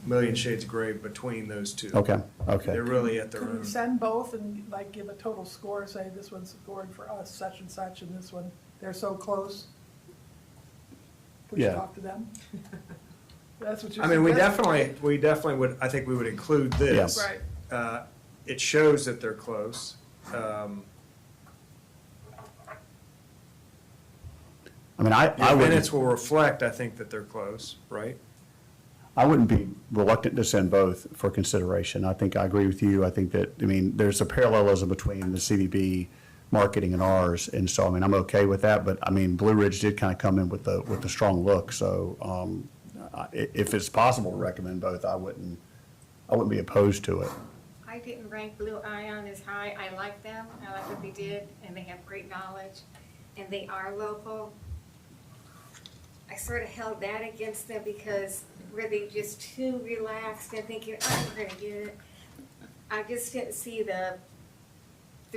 million shades of gray between those two. Okay, They're okay. really at their Could we own. send both and like give a total score, say this one's scored for us such and such, and this one, they're so close? We should Yeah. talk to them? That's what you're I mean, we suggesting, definitely would, I think we would include this. right? Right. It shows that they're close. I mean, I Your minutes wouldn't, will reflect, I think, that they're close, right? I wouldn't be reluctant to send both for consideration. I think I agree with you. I think that, I mean, there's a parallelism between the CDB marketing and ours, and so, I mean, I'm okay with that, but, I mean, Blue Ridge did kind of come in with the strong look, so, if it's possible to recommend both, I wouldn't be opposed to it. I didn't rank Blue Ion as high. I like them. I like what they did, and they have great knowledge, and they are local. I sort of held that against them because were they just too relaxed and thinking, oh, we're gonna get it? I just didn't see the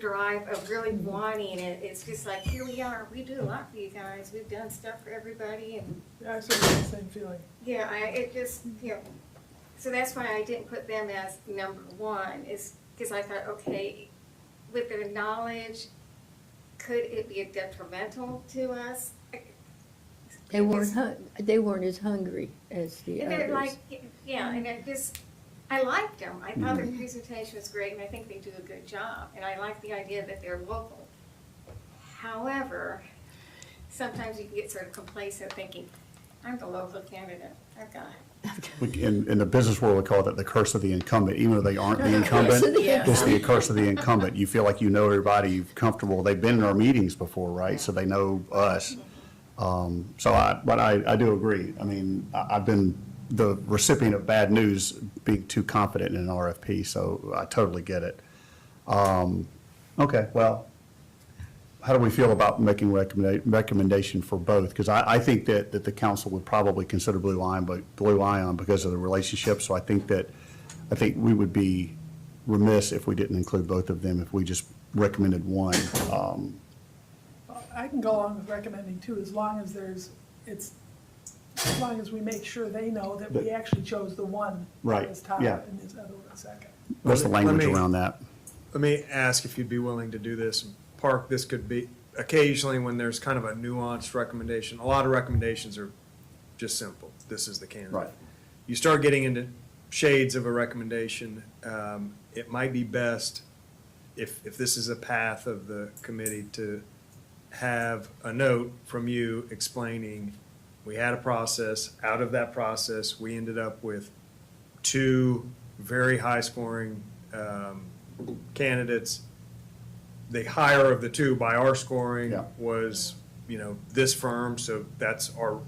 drive of really wanting it. It's just like, here we are. We do a lot for you guys. We've done stuff for everybody, and Yeah, I sort of have the same feeling. yeah, it just, so that's why I didn't put them as number one, is because I thought, okay, with their knowledge, could it be detrimental to us? They weren't as hungry as the And they're others. like, yeah, and I liked them. I thought their presentation was great, and I think they do a good job. And I like the idea that they're local. However, sometimes you can get sort of complacent thinking, I'm the local candidate. I've got it. In the business world, we call it the curse of the incumbent, even though they aren't the incumbent. Curse of the It's the curse of the incumbent. You feel like you know everybody, you're comfortable. They've been in our meetings before, right? So they know us. But I do agree. I mean, I've been the recipient of bad news being too confident in an RFP, so I totally get it. Okay, well, how do we feel about making recommendation for both? Because I think that the council would probably consider Blue Ion because of the relationship, so I think we would be remiss if we didn't include both of them, if we just recommended one. I can go along with recommending two, as long as as long as we make sure they know that we actually chose the one Right, that was top yeah. and this other one second. What's the Let language me- around that? Let me ask if you'd be willing to do this. Park, this could be occasionally when there's kind of a nuanced recommendation. A lot of recommendations are just simple. This is the candidate. Right. You start getting into shades of a recommendation, it might be best if this is a path of the committee to have a note from you explaining, we had a process, out of that process, we ended up with two very high-scoring candidates. The higher of the two by our scoring Yeah. was, this firm, so that's our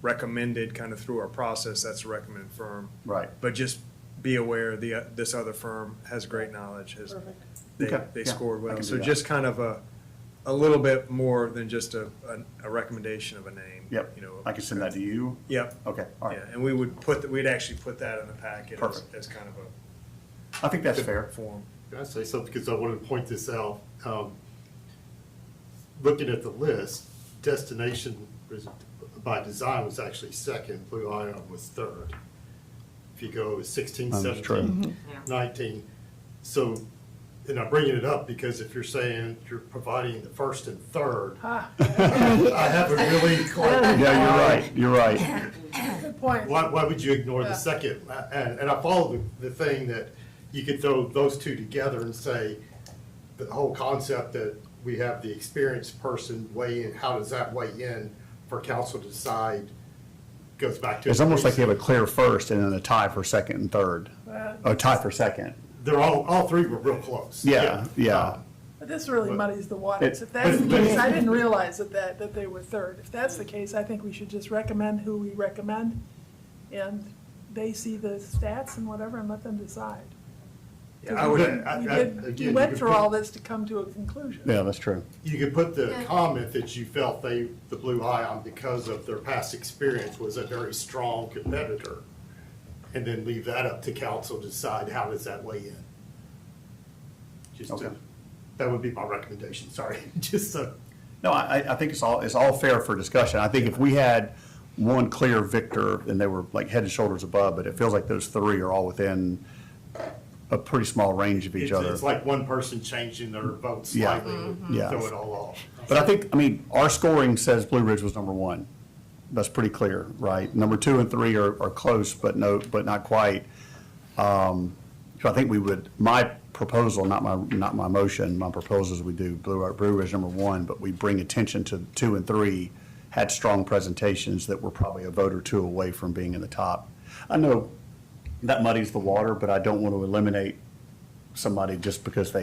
recommended, kind of through our process, that's a recommended firm. Right. But just be aware, this other firm has great knowledge, Perfect. Okay, they yeah, scored I well. can do So that. just kind of a little bit more than just a recommendation of a name. Yep, I can send that to you. Yep. Okay, all right. Yeah, and we'd actually put that in the packet as, Perfect. as kind of I think that's a fair. form. Can I say something, because I wanted to point this out? Looking at the list, Destination by Design was actually second, Blue Ion was third. If you go 16, That's 17, true. 19. So, and I'm bringing it up because if you're saying you're providing the first and third, Ah, I haven't really quite. Yeah, you're right. good point. Why would you ignore Yeah. the second? And I follow the thing that you could throw those two together and say, the whole concept that we have the experienced person weigh in, how does that weigh in for council to decide, goes back to. It's almost like you have a clear first and then a tie for second and third. A tie for second. They're all three were real close. Yeah, yeah. But this really muddies the waters. It- If that's the but- case, I didn't realize that they were third. If that's the case, I think we should just recommend who we recommend, and they see the stats and whatever, and let them decide. Yeah, I would, We went through all this to come to a conclusion. Yeah, that's true. You could put the Yeah. comment that you felt the Blue Ion, because of their past experience, was a very strong competitor, and then leave that up to council to decide how does that weigh in. Just Okay. that would be my recommendation, sorry, just so. No, I think it's all fair for discussion. I think if we had one clear victor, and they were like head and shoulders above, but it feels like those three are all within a pretty small range of each It's, other. it's like one person changing their vote Yeah. slightly would Yeah. throw it all off. But I think, I mean, our scoring says Blue Ridge was number one. That's pretty clear, right? Number 2 and 3 are close, but not quite. So I think we would, my proposal, not my motion, my proposal is we do Blue Ridge number 1, but we bring attention to 2 and 3, had strong presentations that were probably a vote or two away from being in the top. I know that muddies the water, but I don't want to eliminate somebody just because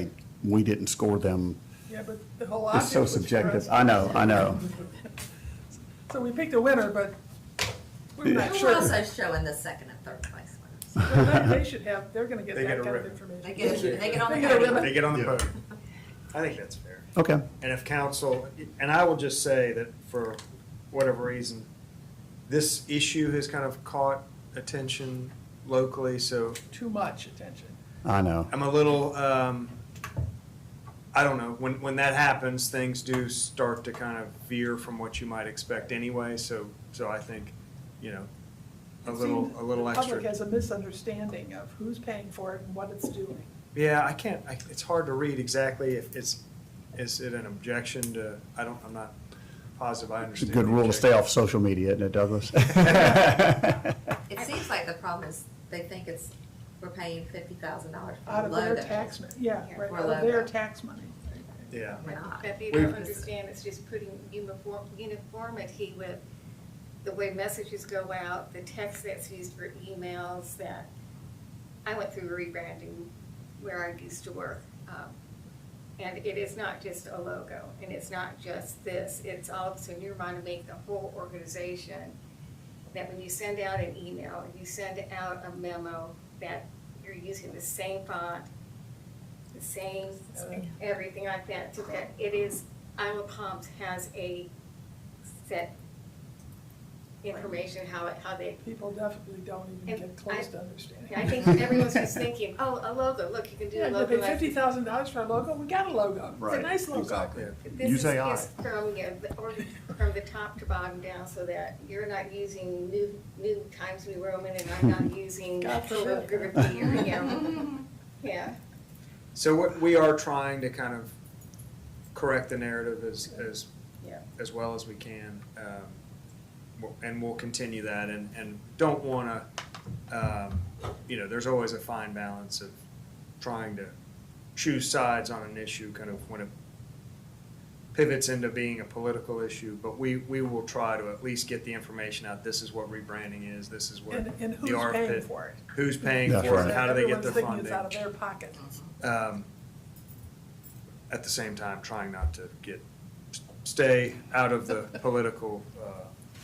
we didn't score them. Yeah, but the whole It's object so was for subjective. us. I know. So we picked a winner, but we're not We're sure. also showing the second and third place winners. Well, They should have, they're gonna get They that get a kind of ribbon. information. They get on the They get a podium. ribbon. They get on the Yeah. podium. I think that's fair. Okay. And if council, and I will just say that for whatever reason, this issue has kind of caught attention locally, so Too much attention. I know. I'm a little, I don't know, when that happens, things do start to kind of veer from what you might expect anyway, so I think, you know, a It little seems The public extra. has a misunderstanding of who's paying for it and what it's doing. Yeah, it's hard to read exactly if is it an objection to, I'm not positive I It's a understand. good the rule to stay objection. off social media, isn't it, Douglas? It seems like the problem is they think we're paying $50,000 for Out a of their logo. tax money, yeah, Yeah. right, For out a of their logo. tax money. Yeah. We're not. That they We've- don't understand, it's just putting uniformity with the way messages go out, the text that's used for emails, that, I went through rebranding where I used to work. And it is not just a logo, and it's not just this, it's also, in your mind, to make the whole organization, that when you send out an email, you send out a memo, that you're using the same font, the same, everything like that, so that it is, Iowa Pumps has a set information, how they, People definitely don't even And get close I- to understanding. I think everyone's just thinking, oh, a logo, look, you can do Yeah, a you logo pay like. $50,000 for a logo, we got a logo, it's a Right, nice logo. exactly. This Use is AI. from, from the top to bottom down, so that you're not using new Times New Roman, and I'm not using God forbid. calligraphy, or, you know, yeah. So what we are trying to kind of correct the narrative Yeah. as well as we can. And we'll continue that and don't want to, you know, there's always a fine balance of trying to choose sides on an issue, kind of when it pivots into being a political issue, but we will try to at least get the information out. This is what rebranding is, this is what And the who's RFID paying for it? Who's paying That's for right. it, how do they get their Everyone's thinking funding? it's out of their pocket. At the same time, trying not to stay out of the political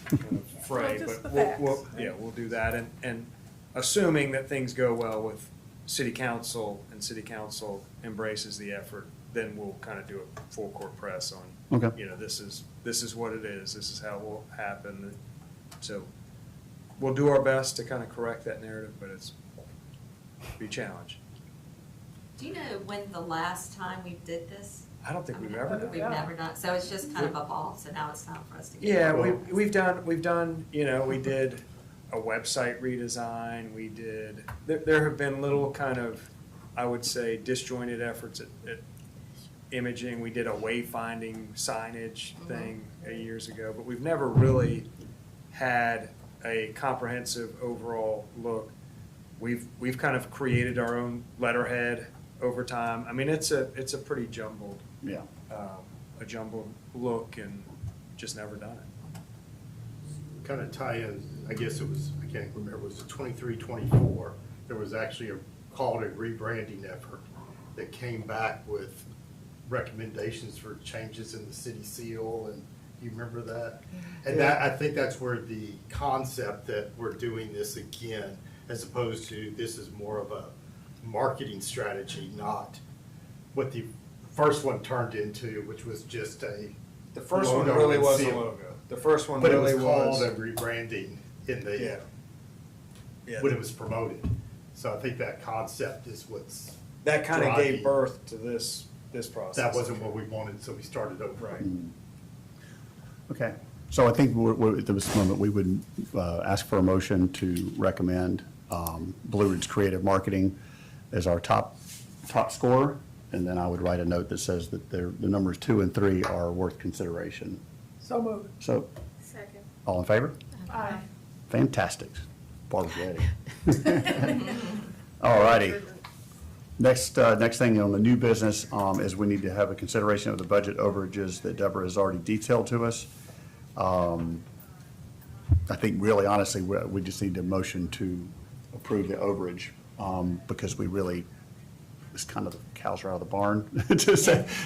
kind of fray, Well, just but the we'll, facts. yeah, we'll do that, and assuming that things go well with city council, and city council embraces the effort, then we'll kind of do a full court press on, Okay. you know, this is what it is, this is how it will happen, so we'll do our best to kind of correct that narrative, but it's be challenged. Do you know when the last time we did this? I don't think I we've mean, ever done it. We've never done, so it's just kind of evolved, so now it's time for us to get. Yeah, involved. we've done, you know, we did a website redesign, we did, there have been little kind of, I would say, disjointed efforts at imaging. We did a wayfinding signage thing years ago, but we've never really had a comprehensive overall look. We've kind of created our own letterhead over time. I mean, it's a pretty jumbled, Yeah. a jumbled look, and just never done it. Kind of tie in, I guess it was, I can't remember, was it 23, 24? There was actually called a rebranding effort that came back with recommendations for changes in the city seal, and you remember that? And that, I think that's where the concept that we're doing this again, as opposed to this is more of a marketing strategy, not what the first one turned into, which was just a The first one logo really and was a seal. logo. The first one But it really was called was. a rebranding in Yeah. the, Yeah. when it was promoted. So I think that concept is what's, That kind of driving. gave birth to this process. that wasn't what we wanted, so we started over. Right. Okay. So I think at this moment, we would ask for a motion to recommend Blue Ridge Creative Marketing as our top scorer, and then I would write a note that says that the numbers 2 and 3 are worth consideration. So moved. So, Second. all in favor? Aye. Fantastic. Barb's ready. All righty. Next thing on the new business is we need to have a consideration of the budget overages that Deborah has already detailed to us. I think really honestly, we just need a motion to approve the overage because we really, it's kind of the cows are out of the barn,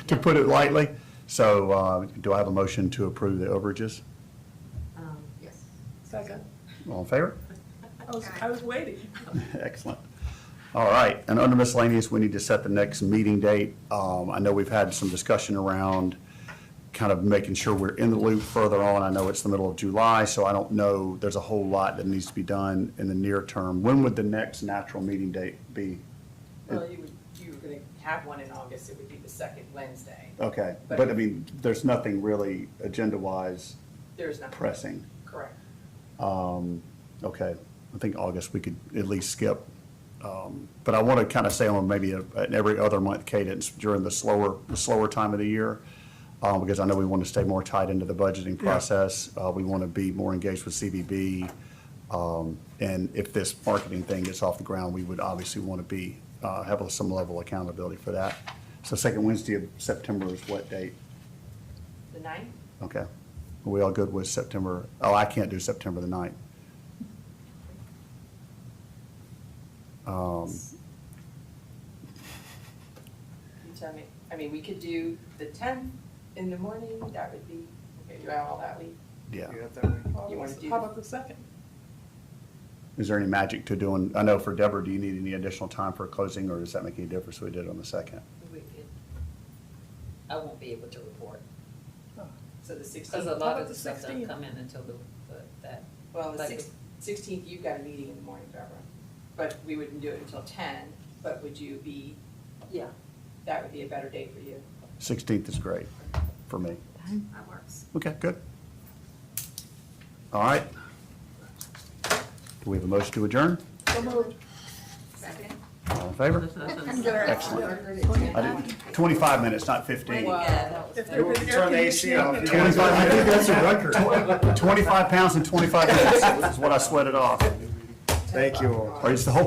to put it lightly. So do I have a motion to approve the overages? Yes. Second. All in favor? I was waiting. Excellent. All right, and under miscellaneous, we need to set the next meeting date. I know we've had some discussion around kind of making sure we're in the loop further on. I know it's the middle of July, so I don't know, there's a whole lot that needs to be done in the near term. When would the next natural meeting date be? Well, you were gonna have one in August, it would be the second Wednesday. Okay, but I mean, there's nothing really agenda-wise There's not. pressing. Correct. Okay, I think August we could at least skip. But I want to kind of stay on maybe an every other month cadence during the slower time of the year, because I know we want to stay more tied into the budgeting process. We want to be more engaged with CVB. And if this marketing thing gets off the ground, we would obviously want to be, have some level of accountability for that. So second Wednesday of September is what date? The 9th? Okay. Are we all good with September? Oh, I can't do September the 9th. You tell me, I mean, we could do the 10th in the morning, that would be, okay, you have all that week? Yeah. You wanna do How the- about the second? Is there any magic to doing, I know for Deborah, do you need any additional time for closing, or does that make any difference we did it on the second? We could, I won't be able to report, So the because 16th, a How lot about of the the stuff don't 16th? come in until that. well, the like 16th, you've got a meeting in the morning, Deborah. But we wouldn't do it until 10, but would you be, Yeah. that would be a better date for you? 16th is great for me. That works. Okay, good. All right. Do we have a motion to adjourn? So moved. Second. All in favor? Excellent. I did 25 minutes, not 15. Wow. If there was Turn the AC off. 25, I think that's a record. 25 pounds in 25 minutes is what I sweated off. Thank you all. Or it's the whole